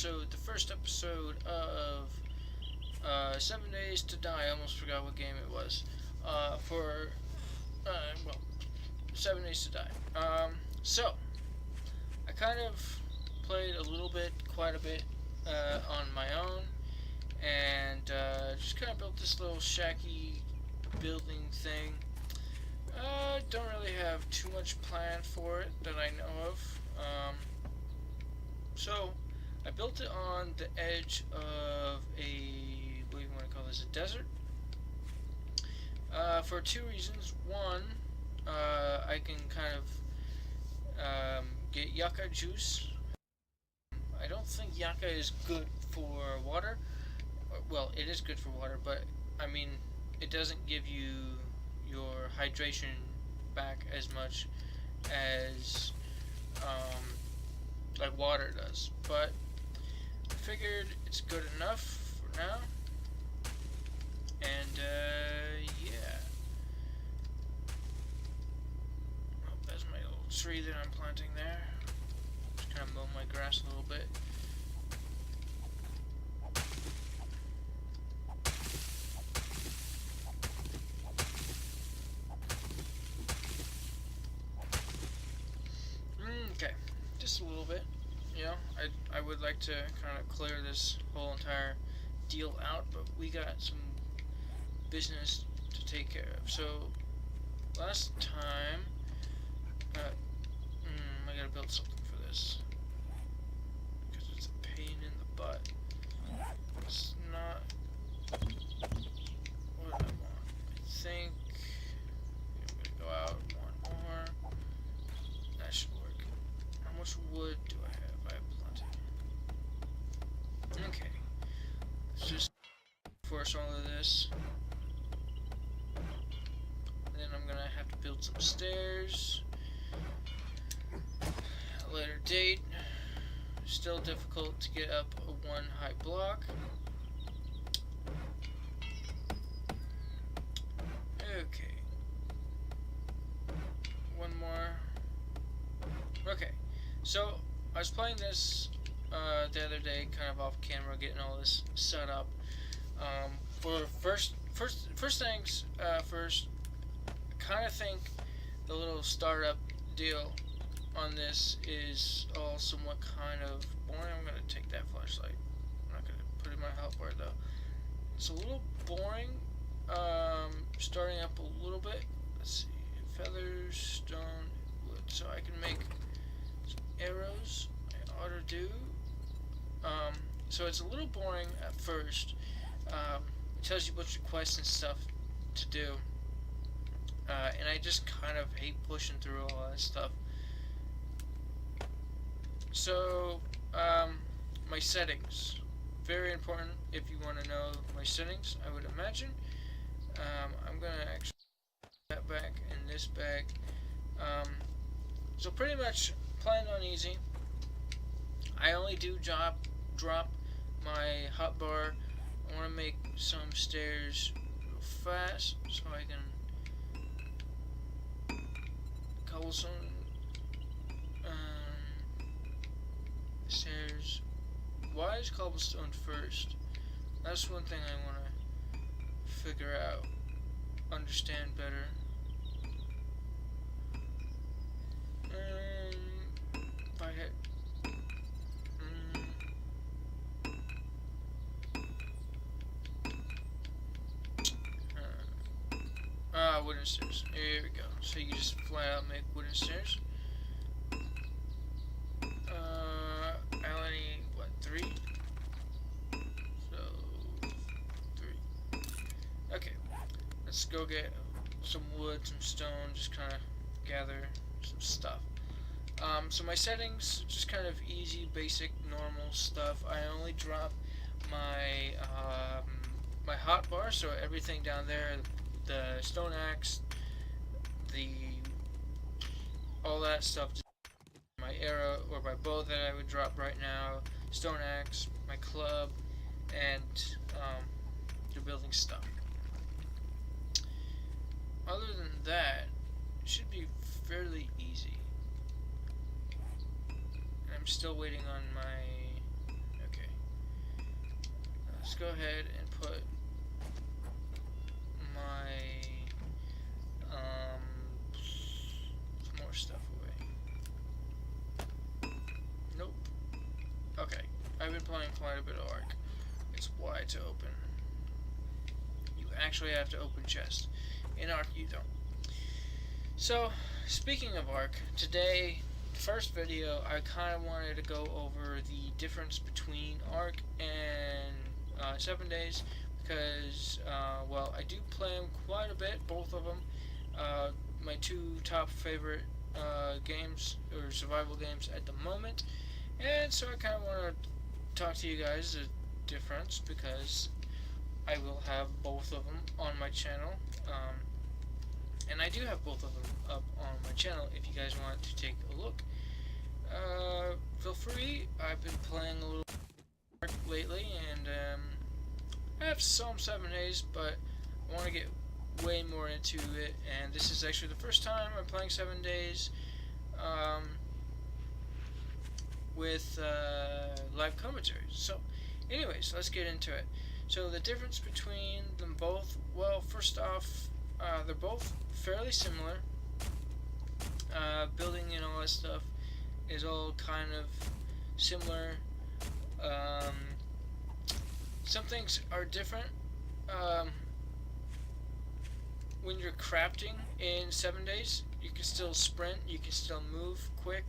episode, the first episode of 7 Days to Die. I almost forgot what game it was. Well, 7 Days to Die. So, I kind of played a little bit, quite a bit, on my own, and just kind of built this little shacky building thing. Don't really have too much planned for it that I know of. So I built it on the edge of what do you want to call this, a desert? For two reasons. One, I can kind of get yucca juice. I don't think yucca is good for water. Well, it is good for water, but I mean, it doesn't give you your hydration back as much as like water does. But I figured it's good enough for now. And yeah. Oh, that's my little tree that I'm planting there. Just kind of mow my grass a little bit. Okay, just a little bit. You know, I would like to kind of clear this whole entire deal out, but we got some business to take care of. So last time, I gotta build something for this because it's a pain in the butt. It's not what I want. I think I'm gonna go out one more. That should work. How much wood do I have? I have plenty. Okay. Let's just force all of this. Then I'm gonna have to build some stairs. A later date. Still difficult to get up a one high block. Okay. One more. Okay. So I was playing this the other day, kind of off camera, getting all this set up. For first things first. I kind of think the little startup deal on this is all somewhat kind of boring. I'm going to take that flashlight. I'm not going to put it in my hotbar though. It's a little boring, starting up a little bit. Let's see, feathers, stone, wood. So I can make some arrows. I ought to do. So it's a little boring at first. It tells you what your quests and stuff to do. And I just kind of hate pushing through all that stuff. So, my settings. Very important if you want to know my settings, I would imagine. I'm going to actually put that back and this back. So pretty much playing on easy. I only do drop my hotbar. I want to make some stairs real fast so I can cobblestone stairs. Why is cobblestone first? That's one thing I want to figure out, understand better. If I hit wooden stairs. Here we go. So you just flat out make wooden stairs. I only need, what, 3? So, 3. Okay. Let's go get some wood, some stone, just kind of gather some stuff. So my settings, just kind of easy, basic, normal stuff. I only drop my, my hotbar, so everything down there, the stone axe, all that stuff, my arrow or my bow that I would drop right now, stone axe, my club, and your building stuff. Other than that, it should be fairly easy. I'm still waiting on my... Okay. let's go ahead and put my more stuff away. Nope. Okay, I've been playing quite a bit of Ark. It's wide to open. You actually have to open chests. In Ark, you don't. So, speaking of Ark, today, first video, I kind of wanted to go over the difference between Ark and 7 Days, because, well, I do play them quite a bit, both of them. My two top favorite games, or survival games at the moment, and so I kind of want to talk to you guys the difference, because I will have both of them on my channel. And I do have both of them up on my channel if you guys want to take a look. Feel free. I've been playing a little lately, and I have some 7 Days, but I want to get way more into it, and this is actually the first time I'm playing 7 Days with live commentary. So anyways, let's get into it. So the difference between them both, well, first off, they're both fairly similar. Building and all that stuff is all kind of similar. Some things are different. When you're crafting in 7 Days, you can still sprint, you can still move quick.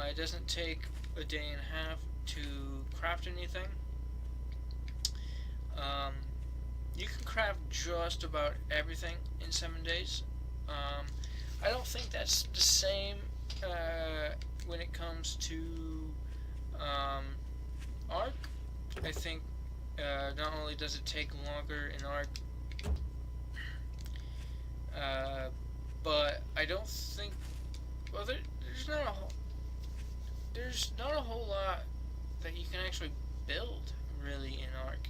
It doesn't take a day and a half to craft anything. You can craft just about everything in 7 Days. I don't think that's the same when it comes to Ark. I think not only does it take longer in Ark, but I don't think, well, there's not a whole lot that you can actually build really in Ark.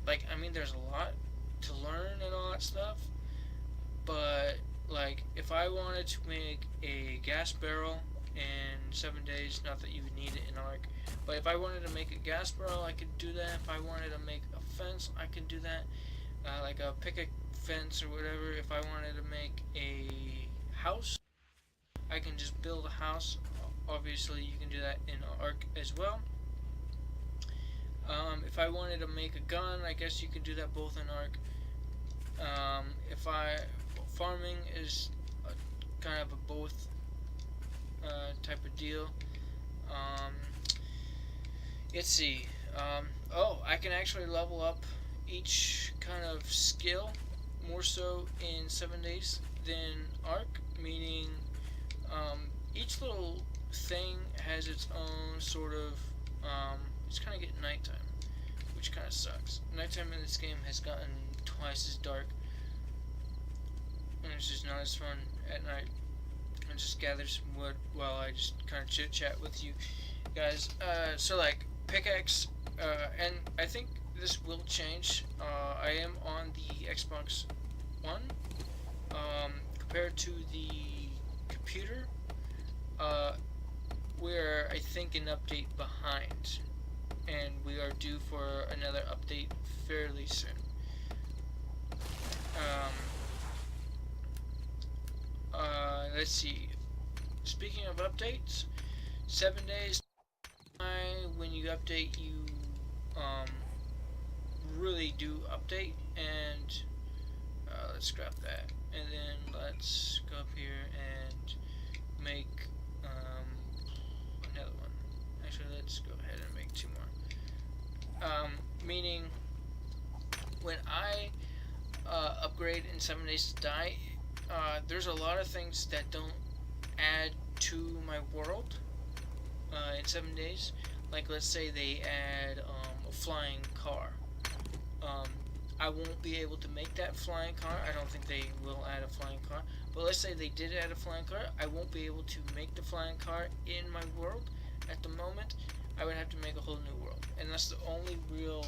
Like, I mean, there's a lot to learn and all that stuff, but like, if I wanted to make a gas barrel in 7 Days, not that you would need it in Ark, but if I wanted to make a gas barrel, I could do that. If I wanted to make a fence, I could do that. Like a picket fence or whatever. If I wanted to make a house, I can just build a house. Obviously, you can do that in Ark as well. If I wanted to make a gun, I guess you can do that both in Ark. Farming is kind of a both type of deal. Let's see. Oh, I can actually level up each kind of skill more so in 7 Days than Ark, meaning each little thing has its own sort of, it's kind of getting nighttime, which kind of sucks. Nighttime in this game has gotten twice as dark, and it's just not as fun at night. I just gather some wood while I just kind of chit chat with you guys. So like pickaxe, and I think this will change. I am on the Xbox One. Compared to the computer, we're, I think, an update behind, and we are due for another update fairly soon. Let's see. Speaking of updates, 7 Days, when you update, you really do update, and let's scrap that, and then let's go up here and make another one. Actually, let's go ahead and make 2 more. Meaning, when I upgrade in 7 Days to Die, there's a lot of things that don't add to my world in 7 Days. Like, let's say they add a flying car. I won't be able to make that flying car. I don't think they will add a flying car. But let's say they did add a flying car. I won't be able to make the flying car in my world at the moment. I would have to make a whole new world. And that's the only real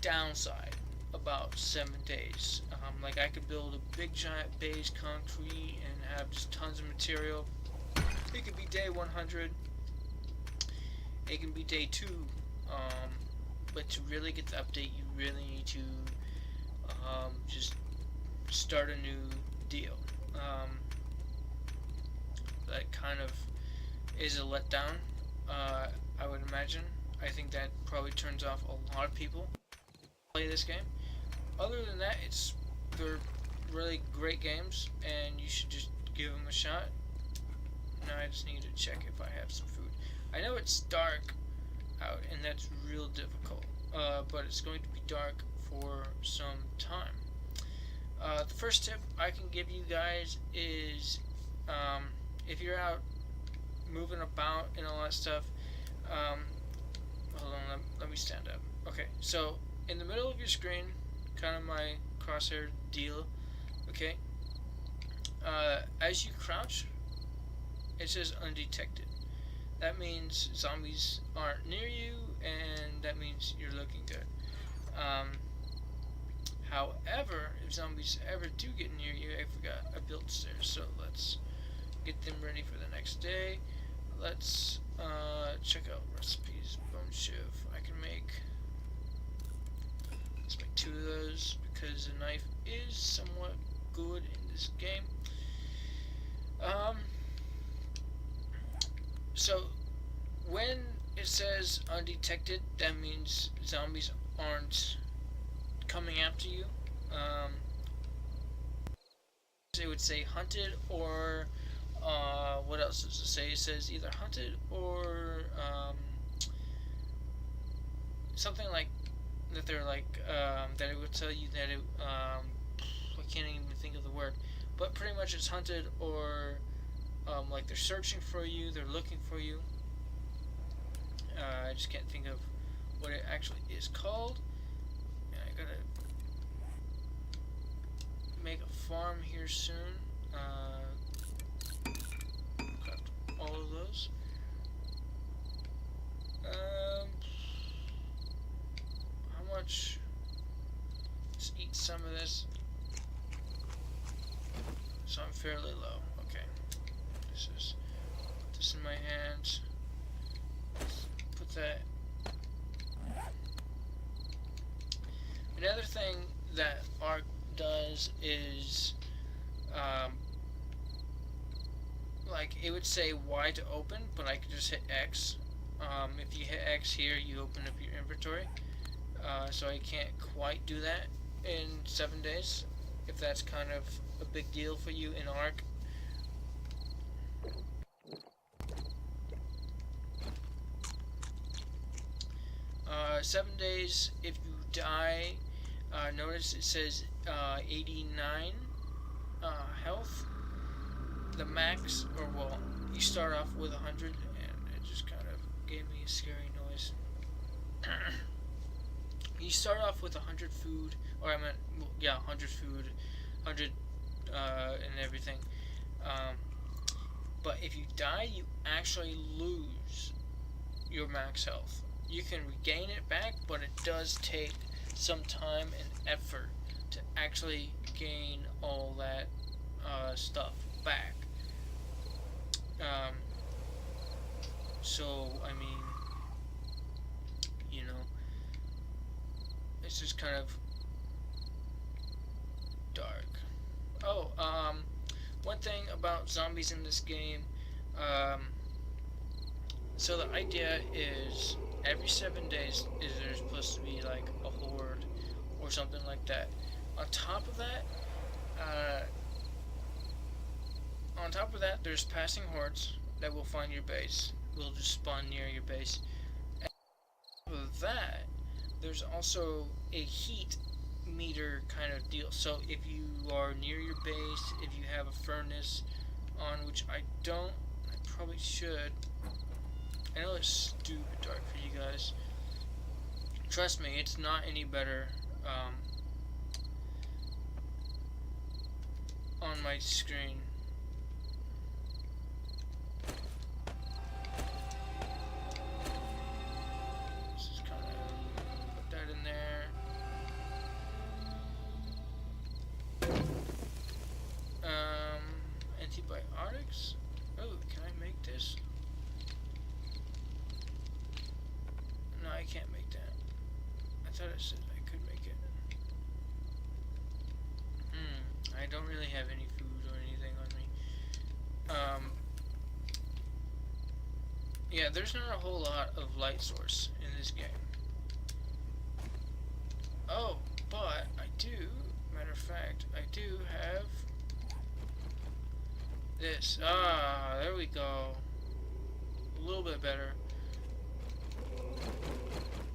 downside about 7 Days. Like, I could build a big giant base concrete and have just tons of material. It could be day 100. It can be day 2. but to really get the update, you really need to just start a new deal. That kind of is a letdown, I would imagine. I think that probably turns off a lot of people who play this game. Other than that, they're really great games, and you should just give them a shot. Now I just need to check if I have some food. I know it's dark out, and that's real difficult, but it's going to be dark for some time. The first tip I can give you guys is if you're out moving about and all that stuff, hold on, let me stand up. Okay, so in the middle of your screen, kind of my crosshair deal, okay, as you crouch, it says undetected. That means zombies aren't near you, and that means you're looking good. However, if zombies ever do get near you, I forgot I built stairs, so let's get them ready for the next day. Let's check out recipes. Bone shiv. I can make. Let's make 2 of those because the knife is somewhat good in this game. So when it says undetected, that means zombies aren't coming after you. It would say hunted, or what else does it say? It says either hunted or something like that. They're like that. It would tell you that it. I can't even think of the word, but pretty much it's hunted, or like they're searching for you. They're looking for you. I just can't think of what it actually is called. And I gotta make a farm here soon. Craft all of those. How much? Let's eat some of this. So I'm fairly low. Okay. Put this in my hands. Put that. Another thing that Ark does is, like it would say Y to open, but I could just hit X. If you hit X here, you open up your inventory. So I can't quite do that in 7 days, if that's kind of a big deal for you in Ark. 7 days, if you die, notice it says 89 health. The max, or well, you start off with 100, and it just kind of gave me a scary noise. You start off with 100 food, or I meant, yeah, 100 food, 100 and everything. But if you die, you actually lose your max health. You can regain it back, but it does take some time and effort to actually gain all that stuff back. So, I mean, you know, it's just kind of dark. Oh, one thing about zombies in this game, so the idea is every 7 days is there's supposed to be like a horde or something like that. On top of that, there's passing hordes that will find your base. Will just spawn near your base. And on top of that, there's also a heat meter kind of deal. So if you are near your base, if you have a furnace on, which I don't, I probably should. I know it's stupid dark for you guys. Trust me, it's not any better on my screen. Let's just kind of put that in there. Antibiotics? Oh, can I make this? No, I can't make that. thought I said I could make it. I don't really have any food or anything on me. Yeah, there's not a whole lot of light source in this game. Oh, but I do, matter of fact, I do have this. Ah, there we go. A little bit better.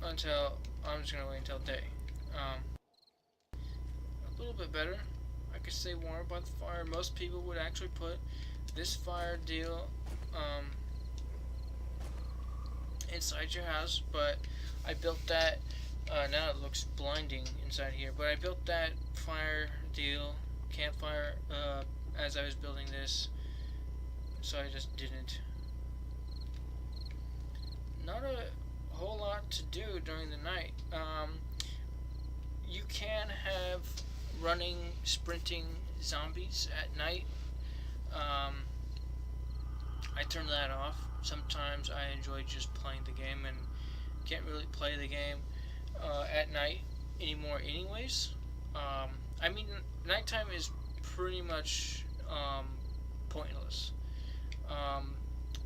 Until, I'm just gonna wait until day. A little bit better. I could stay warm by the fire. Most people would actually put this fire deal, inside your house, but I built that. Now it looks blinding inside here, but I built that fire deal, campfire, as I was building this, so I just didn't. Not a whole lot to do during the night. You can have running, sprinting zombies at night. I turn that off. Sometimes I enjoy just playing the game and can't really play the game at night anymore anyways. I mean, nighttime is pretty much pointless.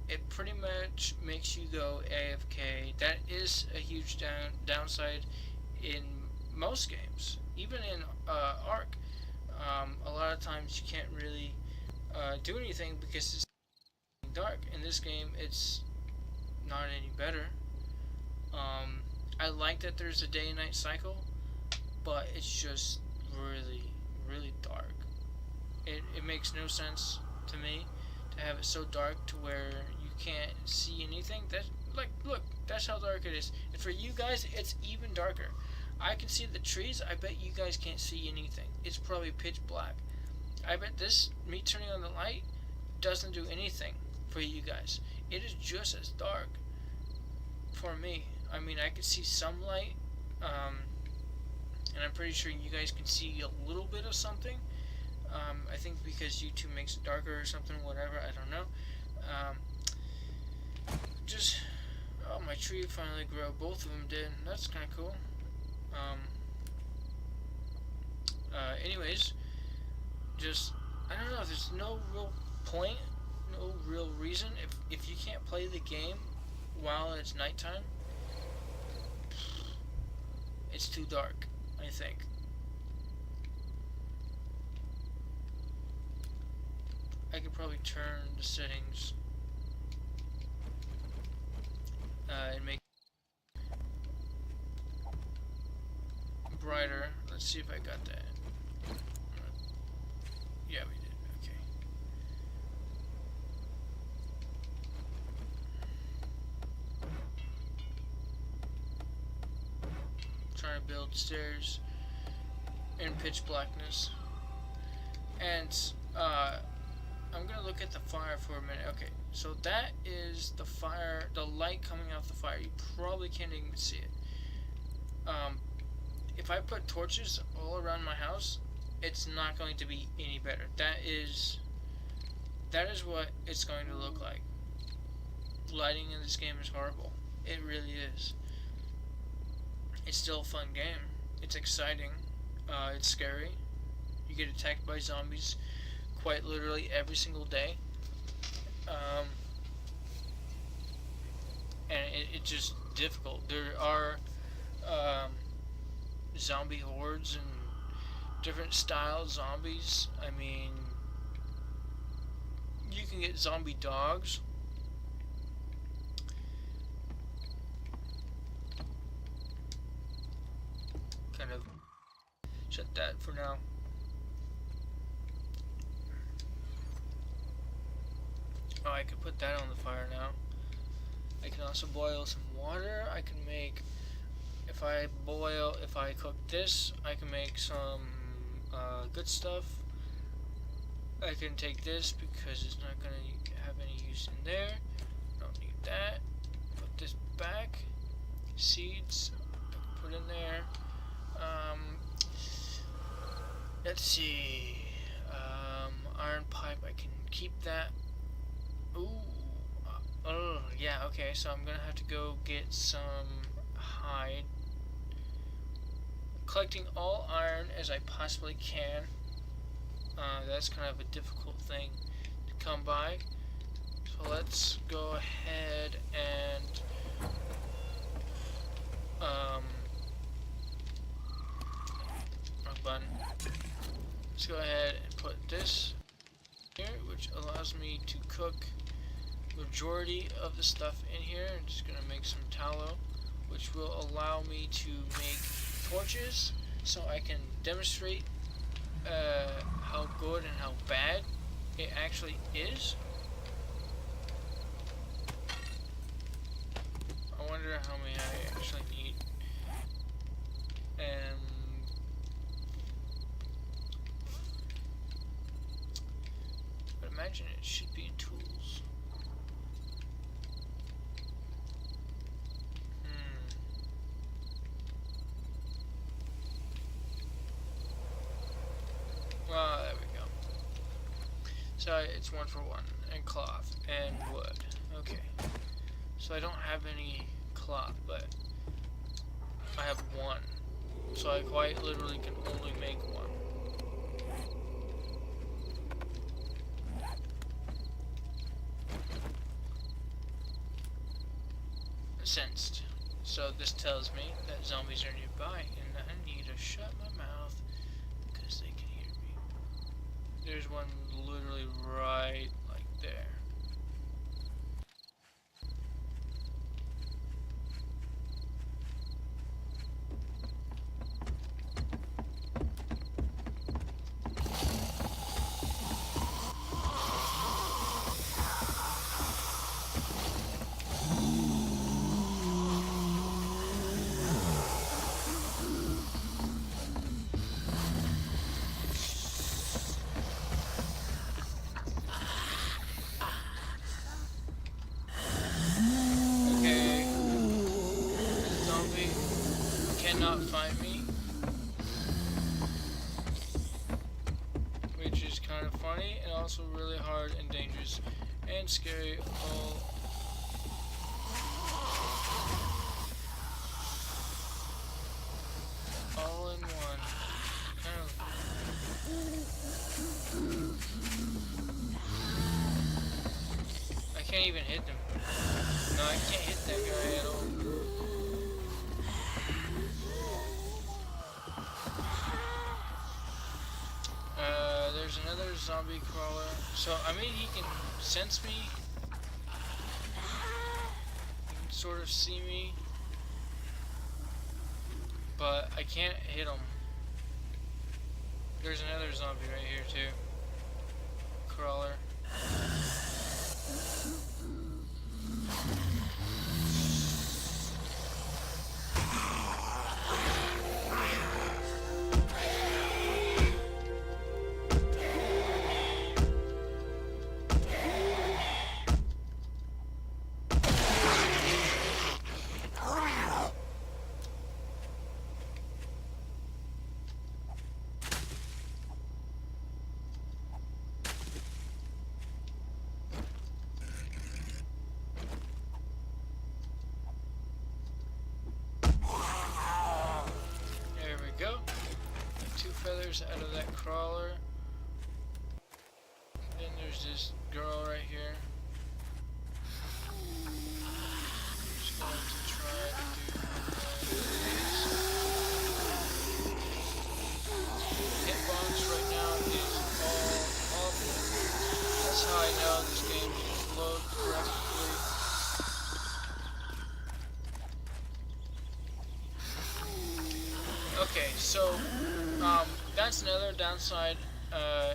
It pretty much makes you go AFK. That is a huge downside in most games. Even in Ark, a lot of times you can't really do anything because it's dark. In this game, it's not any better. I like that there's a day and night cycle, but it's just really, really dark. It makes no sense to me to have it so dark to where you can't see anything. That's like, look, that's how dark it is. And for you guys, it's even darker. I can see the trees. I bet you guys can't see anything. It's probably pitch black. I bet this, me turning on the light, doesn't do anything for you guys. It is just as dark for me. I mean, I can see some light, and I'm pretty sure you guys can see a little bit of something. I think because YouTube makes it darker or something, whatever, I don't know. Oh, my tree finally grew. Both of them did. That's kind of cool. Anyways, I don't know, there's no real point, no real reason. If you can't play the game while it's nighttime, it's too dark, I think. I could probably turn the settings and make it brighter. Let's see if I got that. Yeah, we did. Okay. Trying to build stairs in pitch blackness. And I'm gonna look at the fire for a minute. Okay, so that is the fire, the light coming off the fire. You probably can't even see it. If I put torches all around my house, it's not going to be any better. That is what it's going to look like. Lighting in this game is horrible. It really is. It's still a fun game. It's exciting. It's scary. You get attacked by zombies quite literally every single day. And it's just difficult. There are zombie hordes and different style zombies. I mean, you can get zombie dogs. Kind of shut that for now. Oh, I could put that on the fire now. I can also boil some water. I can make, if I cook this, I can make some good stuff. I can take this because it's not going to have any use in there. Don't need that. Put this back. Seeds, put in there. Let's see. Iron pipe, I can keep that. Ooh. Oh, yeah, okay, so I'm gonna have to go get some hide. collecting all iron as I possibly can. That's kind of a difficult thing to come by. So let's go ahead and wrong button. Let's go ahead and put this here, which allows me to cook majority of the stuff in here. I'm just gonna make some tallow, which will allow me to make torches, so I can demonstrate how good and how bad it actually is. I wonder how many I actually need. But imagine it should be in tools. Well, there we go. So it's 1 for 1, and cloth, and wood. Okay. So I don't have any cloth, but I have 1. So I quite literally can only make 1. Sensed. So this tells me that zombies are nearby, and I need to shut my mouth because they can hear me. There's one literally right like there. Cannot find me, which is kind of funny and also really hard and dangerous and scary all in one. Kind of. I can't even hit them. No, I can't hit that guy at all. There's another zombie crawler. So, I mean, he can sense me. He can sort of see me. But I can't hit him. There's another zombie right here, too. Crawler. Feathers out of that crawler. Then there's this girl right here. Just going to try to do hitbox right now is all awful. That's how I know this game didn't load correctly. Okay, so that's another downside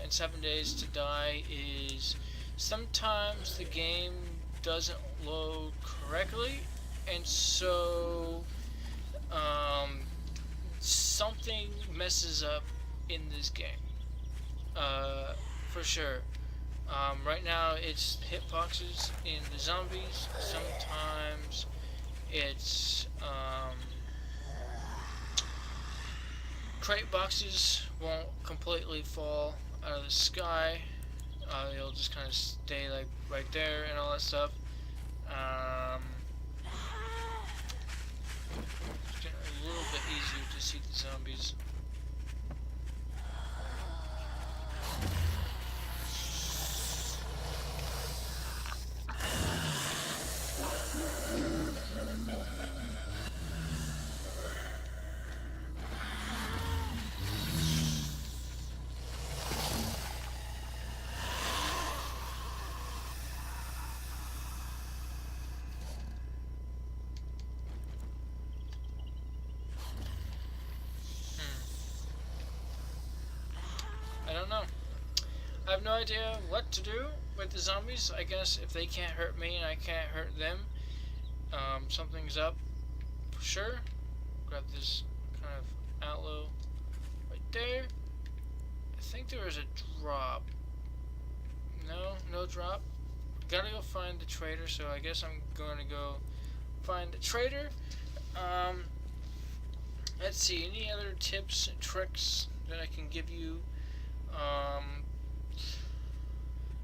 in 7 Days to Die is sometimes the game doesn't load correctly, and so something messes up in this game for sure. Right now it's hitboxes in the zombies. Sometimes it's crate boxes won't completely fall out of the sky. They'll just kind of stay like right there and all that stuff. It's getting a little bit easier to see the zombies. I don't know. I have no idea what to do with the zombies. I guess if they can't hurt me and I can't hurt them, something's up for sure. Grab this kind of aloe right there. I think there was a drop. No drop. Gotta go find the trader, so I guess I'm going to go find the trader. Let's see, any other tips and tricks that I can give you?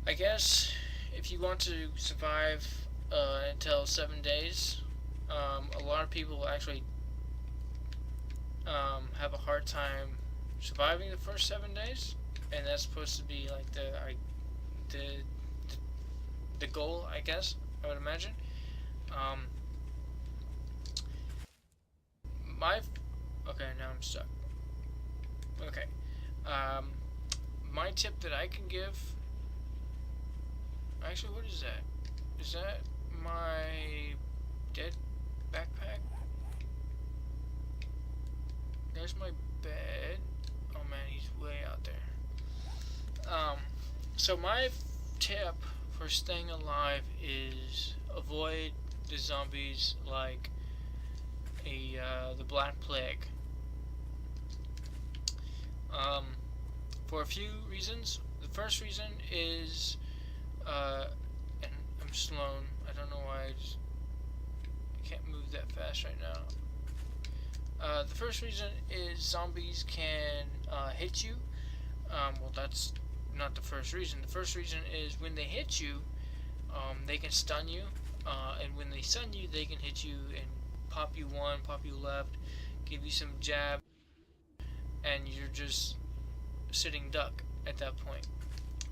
I guess if you want to survive until 7 days, a lot of people actually have a hard time surviving the first 7 days, and that's supposed to be like the goal, I guess. I would imagine. My okay, now I'm stuck. Okay, my tip that I can give. Actually, what is that? Is that my dead backpack? There's my bed. Oh man, he's way out there. So my tip for staying alive is avoid the zombies like the Black Plague. For a few reasons. The first reason is, and I'm slow. I don't know why I can't move that fast right now. The first reason is zombies can hit you. Well, that's not the first reason. The first reason is when they hit you, they can stun you, and when they stun you, they can hit you and pop you one, pop you left, give you some jab, and you're just sitting duck at that point.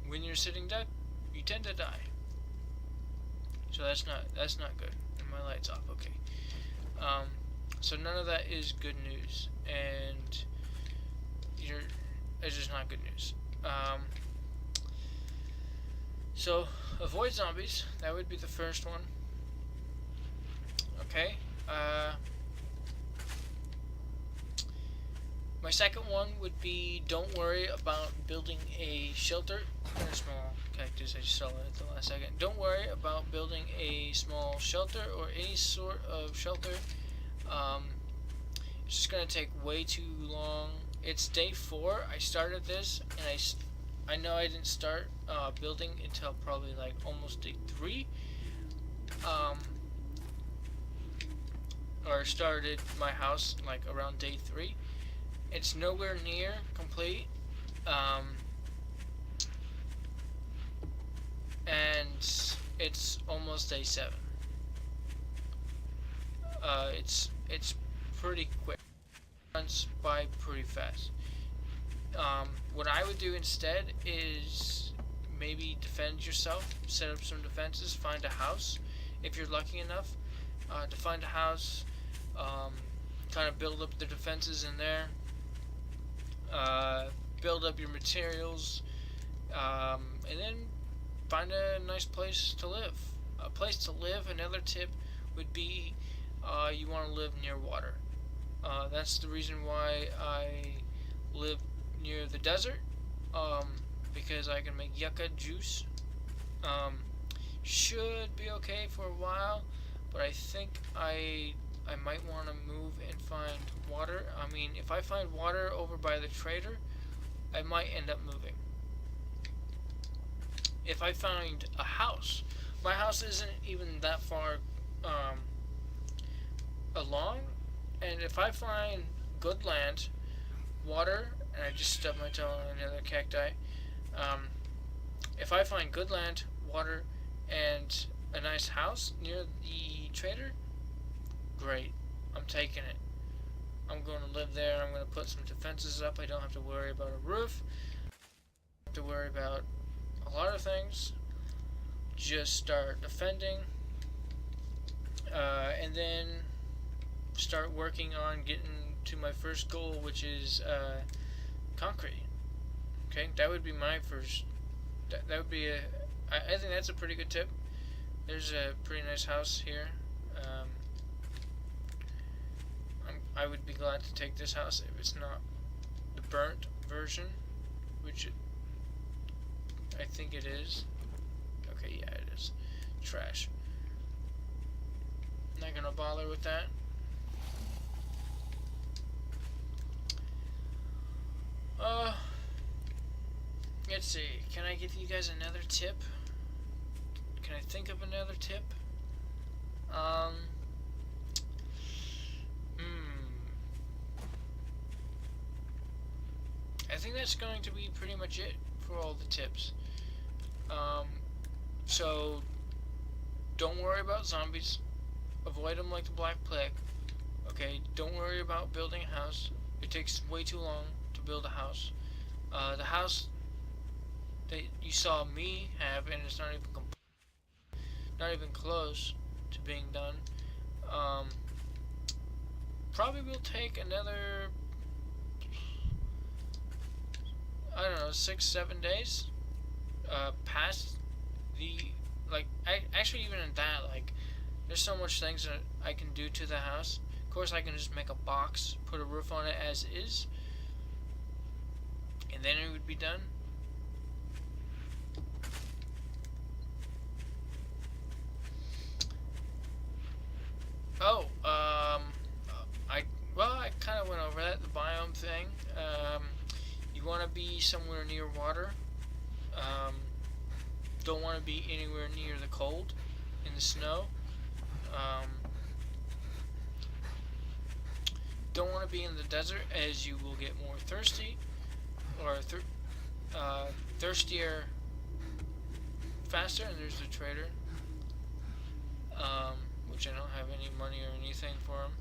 When you're sitting duck, you tend to die. So that's not good. And my light's off. Okay. So none of that is good news, and it's just not good news. So avoid zombies. That would be the first one. Okay. My second one would be don't worry about building a shelter. A small cactus, I just saw it at the last second. Don't worry about building a small shelter or any sort of shelter. It's just going to take way too long. It's day 4. I started this, and I know I didn't start building until probably like almost day 3. Or started my house like around day 3. It's nowhere near complete, and it's almost day 7. It's pretty quick. Runs by pretty fast. What I would do instead is maybe defend yourself, set up some defenses, find a house if you're lucky enough to find a house. Kind of build up the defenses in there. Build up your materials, and then find a nice place to live. A place to live, another tip would be you want to live near water. That's the reason why I live near the desert, because I can make yucca juice. Should be okay for a while, but I think I might want to move and find water. I mean, if I find water over by the trader, I might end up moving. If I find a house, my house isn't even that far along, and if I find good land, water, and I just stubbed my toe on another cacti, if I find good land, water, and a nice house near the trader, great. I'm taking it. I'm going to live there. I'm going to put some defenses up. I don't have to worry about a roof. I don't have to worry about a lot of things. Just start defending, and then start working on getting to my first goal, which is concrete. Okay, that would be my first. That would be a. I think that's a pretty good tip. There's a pretty nice house here. I would be glad to take this house if it's not the burnt version, which I think it is. Okay, yeah, it is. Trash. Not gonna bother with that. Let's see. Can I give you guys another tip? Can I think of another tip? I think that's going to be pretty much it for all the tips. So don't worry about zombies. Avoid them like the Black Plague. Okay, don't worry about building a house. It takes way too long to build a house. The house that you saw me have, and it's not even close to being done. Probably will take another, I don't know, 6-7 days. Past the, like, actually even in that, like, there's so much things that I can do to the house. Of course, I can just make a box, put a roof on it as is, and then it would be done. Oh, I kind of went over that, the biome thing. You want to be somewhere near water. Don't want to be anywhere near the cold in the snow. Don't want to be in the desert, as you will get more thirsty, or thirstier faster. And there's the trader, which I don't have any money or anything for him,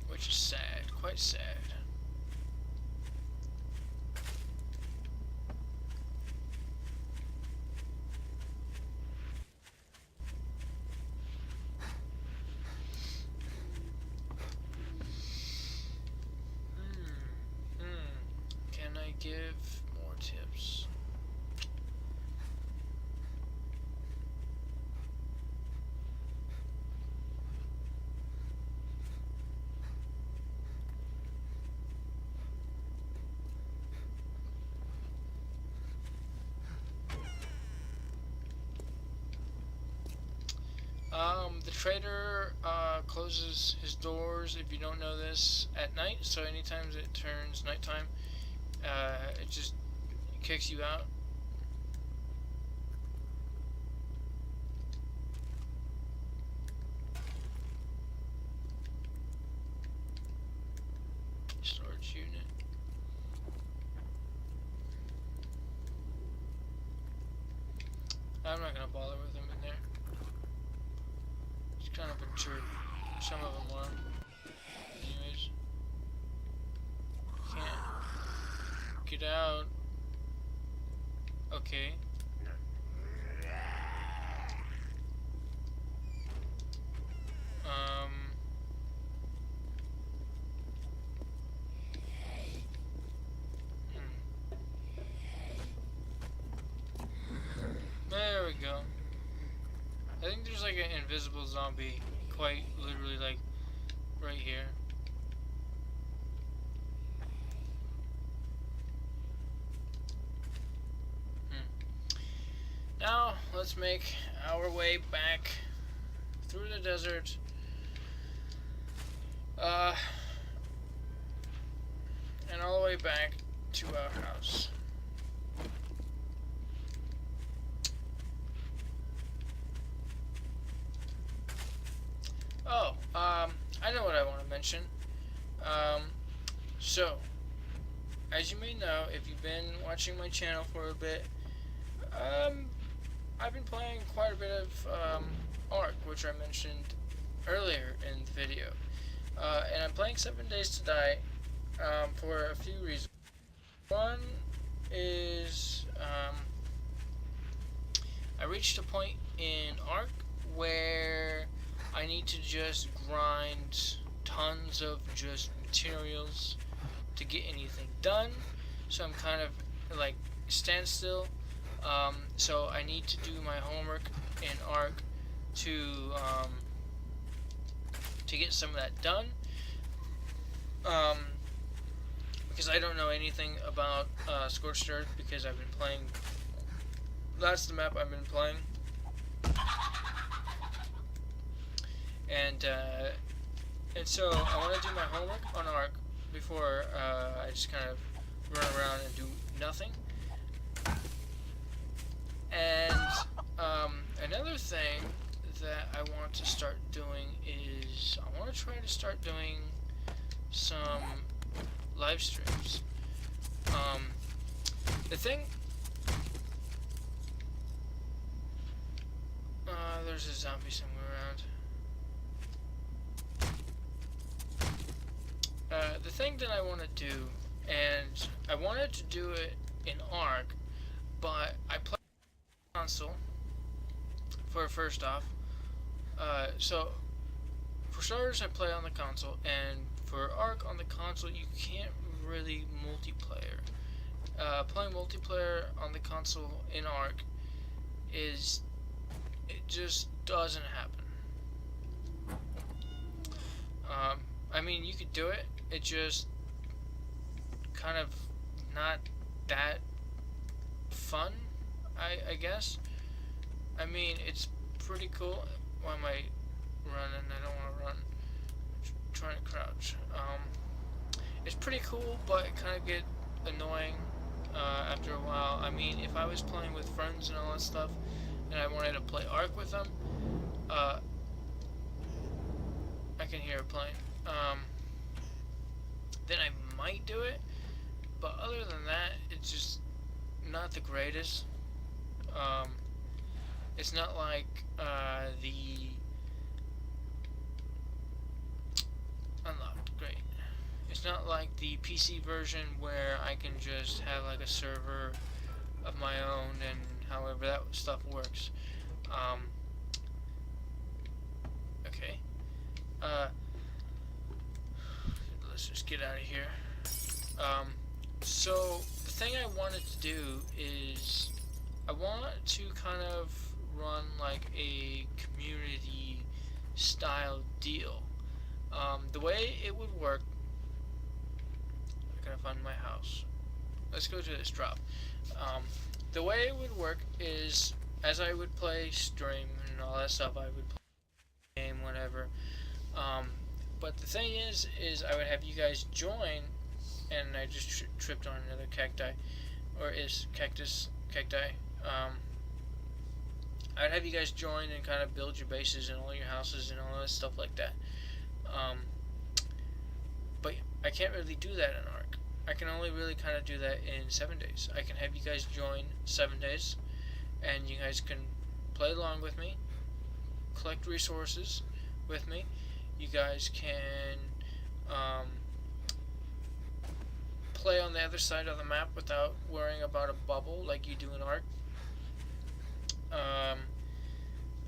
which is sad, quite sad. Can I give more tips? The trader closes his doors, if you don't know this, at night. So anytime it turns nighttime, it just kicks you out. Storage unit. I'm not gonna bother with him in there. He's kind of a jerk. Some of them are. Anyways. Can't get out. Okay. There we go. I think there's like an invisible zombie, quite literally, like right here. Now let's make our way back through the desert. And all the way back to our house. Oh, I know what I want to mention. So, as you may know, if you've been watching my channel for a bit, I've been playing quite a bit of Ark, which I mentioned earlier in the video. And I'm playing 7 Days to Die for a few reasons. One is I reached a point in Ark where I need to just grind tons of just materials to get anything done. So I'm kind of like standstill. So I need to do my homework in Ark to get some of that done. Because I don't know anything about Scorched Earth because I've been playing. That's the map I've been playing. And so I want to do my homework on Ark before I just kind of run around and do nothing. And another thing that I want to start doing is I want to try to start doing some live streams. The thing, there's a zombie somewhere around. The thing that I want to do, and I wanted to do it in Ark, but I play console for first off. So for starters, I play on the console, and for Ark on the console, you can't really multiplayer. Playing multiplayer on the console in Ark it just doesn't happen. I mean, you could do it. It just kind of not that fun, I guess. I mean, it's pretty cool. Why am I running? I don't want to run. I'm trying to crouch. It's pretty cool, but it kind of get annoying after a while. I mean, if I was playing with friends and all that stuff, and I wanted to play Ark with them, I can hear a plane. Then I might do it, but other than that, it's just not the greatest. It's not like the unlocked. Great. It's not like the PC version where I can just have like a server of my own and however that stuff works. Okay. Let's just get out of here. So the thing I wanted to do is I want to kind of run like a community style deal. The way it would work, I gotta find my house. Let's go to this drop. The way it would work is as I would play stream and all that stuff, I would play game, whatever. But the thing is I would have you guys join, and I just tripped on another cacti, or is cactus cacti. I'd have you guys join and kind of build your bases and all your houses and all that stuff like that. But I can't really do that in Ark. I can only really kind of do that in 7 days. I can have you guys join 7 days, and you guys can play along with me, collect resources with me. You guys can play on the other side of the map without worrying about a bubble like you do in Ark.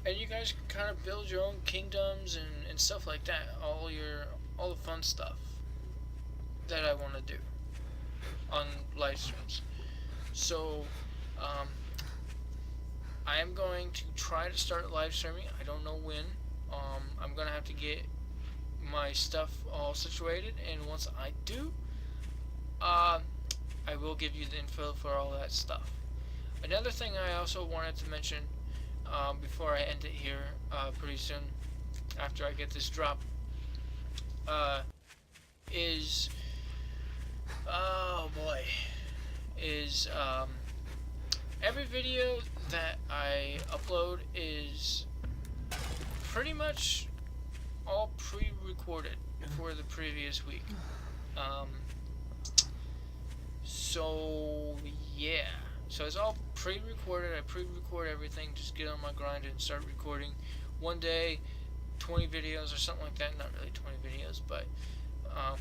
And you guys can kind of build your own kingdoms and stuff like that. All the fun stuff that I want to do on live streams. So I am going to try to start live streaming. I don't know when. I'm gonna have to get my stuff all situated, and once I do, I will give you the info for all that stuff. Another thing I also wanted to mention before I end it here pretty soon, after I get this drop, is every video that I upload is pretty much all pre-recorded for the previous week. So yeah, so it's all pre-recorded. I pre-record everything, just get on my grind and start recording one day 20 videos or something like that. Not really 20 videos, um,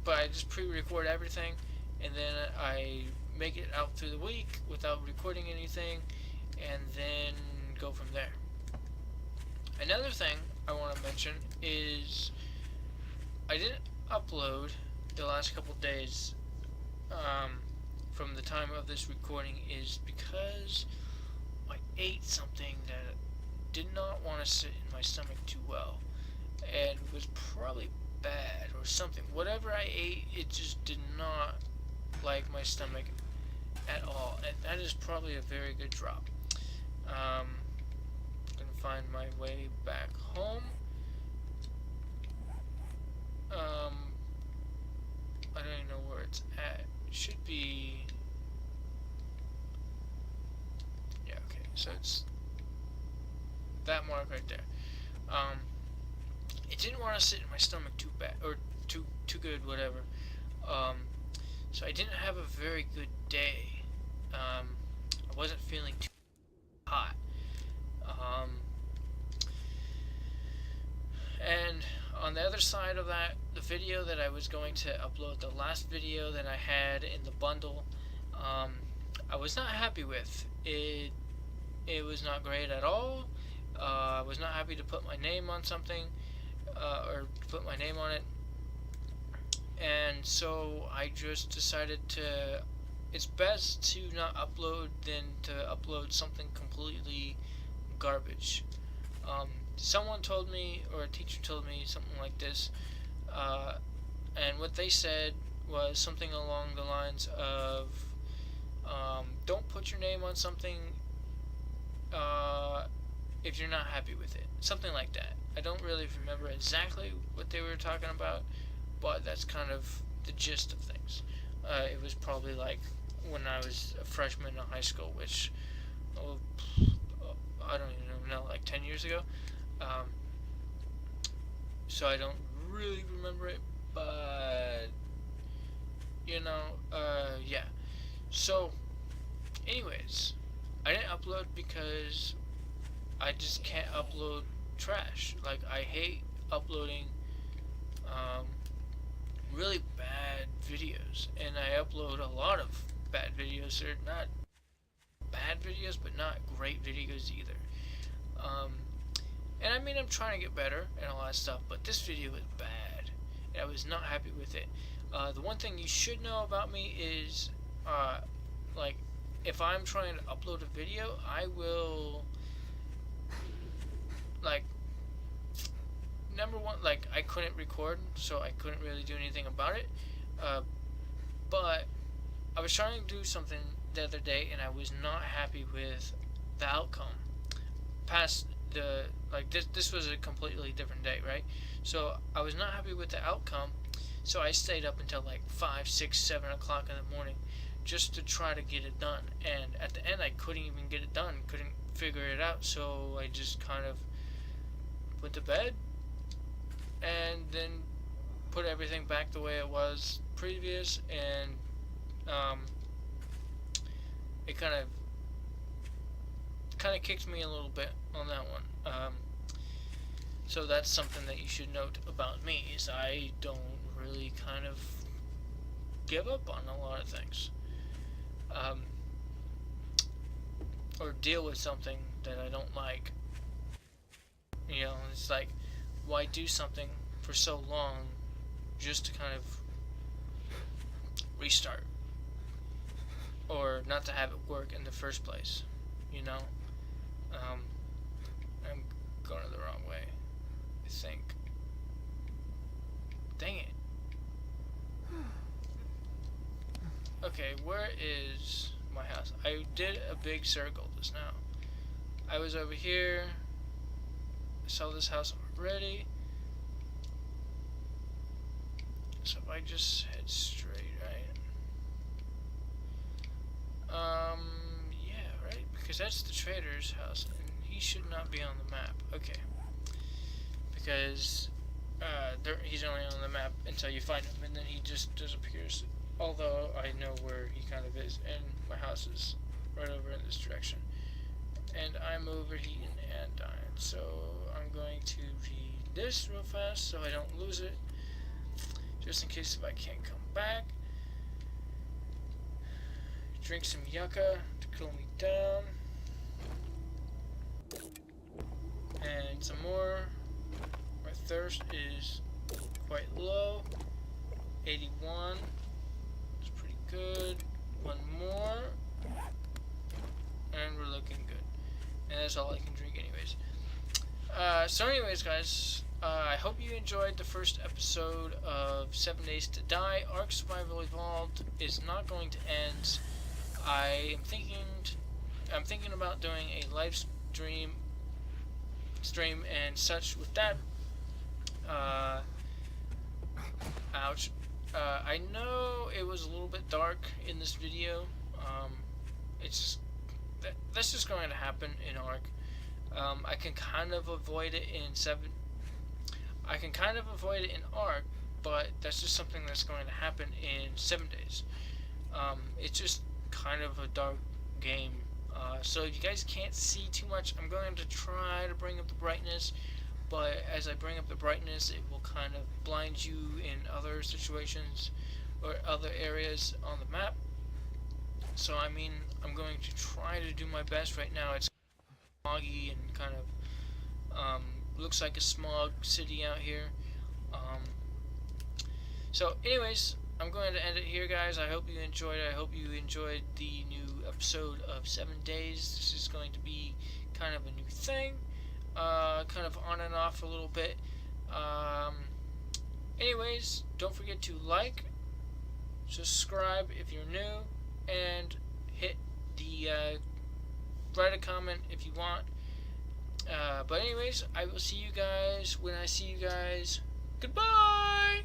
but I just pre-record everything, and then I make it out through the week without recording anything, and then go from there. Another thing I want to mention is I didn't upload the last couple days from the time of this recording is because I ate something that did not want to sit in my stomach too well, and was probably bad or something. Whatever I ate, it just did not like my stomach at all, and that is probably a very good drop. Gonna find my way back home. I don't even know where it's at. It should be. Yeah, okay. So it's that mark right there. It didn't want to sit in my stomach too bad or too good, whatever. So I didn't have a very good day. I wasn't feeling too hot. And on the other side of that, the video that I was going to upload, the last video that I had in the bundle, I was not happy with. It was not great at all. I was not happy to put my name on something, or put my name on it. And so I just decided it's best to not upload than to upload something completely garbage. Someone told me, or a teacher told me something like this, and what they said was something along the lines of, don't put your name on something if you're not happy with it. Something like that. I don't really remember exactly what they were talking about, but that's kind of the gist of things. It was probably like when I was a freshman in high school, which, I don't even know, like 10 years ago. So I don't really remember it, but, yeah. So, anyways, I didn't upload because I just can't upload trash. Like, I hate uploading really bad videos, and I upload a lot of bad videos. They're not bad videos, but not great videos either. And I mean, I'm trying to get better and all that stuff, but this video was bad, and I was not happy with it. The one thing you should know about me is, like, if I'm trying to upload a video, I will, like, number one, like, I couldn't record, so I couldn't really do anything about it. But I was trying to do something the other day, and I was not happy with the outcome. Past the, like, this was a completely different day, right? So I was not happy with the outcome, so I stayed up until like 5, 6, 7 o'clock in the morning just to try to get it done. And at the end, I couldn't even get it done, couldn't figure it out, so I just kind of went to bed and then put everything back the way it was previous, and it kind of kicked me a little bit on that one. So that's something that you should note about me, is I don't really kind of give up on a lot of things, or deal with something that I don't like. It's like, why do something for so long just to kind of restart, or not to have it work in the first place? I'm going the wrong way, I think. Dang it. Okay, where is my house? I did a big circle just now. I was over here. I saw this house already. So if I just head straight, right? Yeah, right? Because that's the trader's house, and he should not be on the map. Okay. Because he's only on the map until you find him, and then he just disappears. Although I know where he kind of is, and my house is right over in this direction. and I'm overheating and dying. So I'm going to read this real fast so I don't lose it, just in case if I can't come back. Drink some yucca to cool me down. And some more. My thirst is quite low. 81. It's pretty good. One more. And we're looking good. And that's all I can drink anyways. So anyways, guys, I hope you enjoyed the first episode of 7 Days to Die. Ark Survival Evolved is not going to end. I'm thinking about doing a live stream and such with that. Ouch. I know it was a little bit dark in this video. It's just, that's just going to happen in Ark. I can kind of avoid it in Ark, but that's just something that's going to happen in 7 Days. It's just kind of a dark game. So if you guys can't see too much, I'm going to try to bring up the brightness, but as I bring up the brightness, it will kind of blind you in other situations or other areas on the map. So I mean, I'm going to try to do my best. Right now it's smoggy and kind of looks like a smog city out here. So anyways, I'm going to end it here, guys. I hope you enjoyed it. I hope you enjoyed the new episode of 7 Days. This is going to be kind of a new thing, kind of on and off a little bit. Anyways, don't forget to like, subscribe if you're new, and hit the write a comment if you want. But anyways, I will see you guys when I see you guys. Goodbye!